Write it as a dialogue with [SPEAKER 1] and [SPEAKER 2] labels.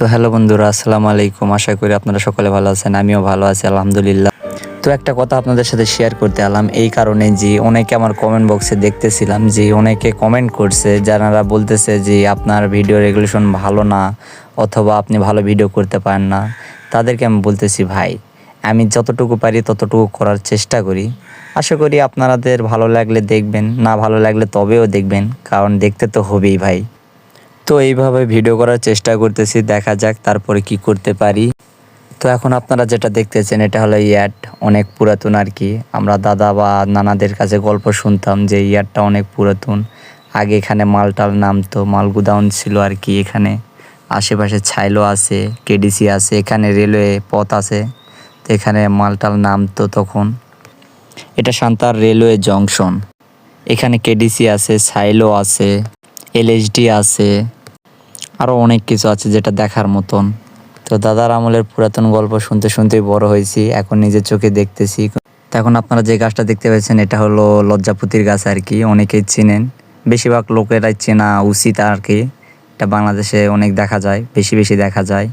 [SPEAKER 1] তো হ্যালো বন্ধুরা, আসসালামু আলাইকুম। আশা করি আপনারা সকলে ভালো আছেন, আমিও ভালো আছি আলহামদুলিল্লাহ। তো একটা কথা আপনাদের সাথে শেয়ার করতে এলাম এই কারণে যে অনেকে আমার কমেন্ট বক্সে দেখতেছিলাম যে অনেকে কমেন্ট করছে, যারা বলতেছে যে আপনার ভিডিও রেগুলেশন ভালো না অথবা আপনি ভালো ভিডিও করতে পারেন না। তাদেরকে আমি বলতেছি, ভাই আমি যতটুকু পারি ততটুকু করার চেষ্টা করি। আশা করি আপনাদের ভালো লাগলে দেখবেন, না ভালো লাগলে তবেও দেখবেন, কারণ দেখতে তো হবেই ভাই। তো এইভাবে ভিডিও করার চেষ্টা করতেছি, দেখা যাক তারপরে কি করতে পারি। তো এখন আপনারা যেটা দেখতেছেন এটা হলো ইয়ার্ড, অনেক পুরাতন আর কি। আমরা দাদা বা নানাদের কাছে গল্প শুনতাম যে ইয়ার্ডটা অনেক পুরাতন। আগে এখানে মালটাল নামতো, মাল গুদাউন ছিল আর কি। এখানে আশেপাশে ছাইলো আছে, কেডিসি আছে, এখানে রেলওয়ে পথ আছে। তো এখানে মালটাল নামতো তখন। এটা সান্তার রেলওয়ে জংশন। এখানে কেডিসি আছে, ছাইলো আছে, এলএসডি আছে, আরও অনেক কিছু আছে যেটা দেখার মতন। তো দাদার আমলের পুরাতন গল্প শুনতে শুনতেই বড় হয়েছি, এখন নিজের চোখে দেখতেছি। তো এখন আপনারা যে গাছটা দেখতে পাচ্ছেন এটা হলো লজ্জাপতির গাছ আর কি। অনেকেই চিনেন, বেশিরভাগ লোকেরাই চেনা উচিত আর কি। এটা বাংলাদেশে অনেক দেখা যায়, বেশি বেশি দেখা যায়।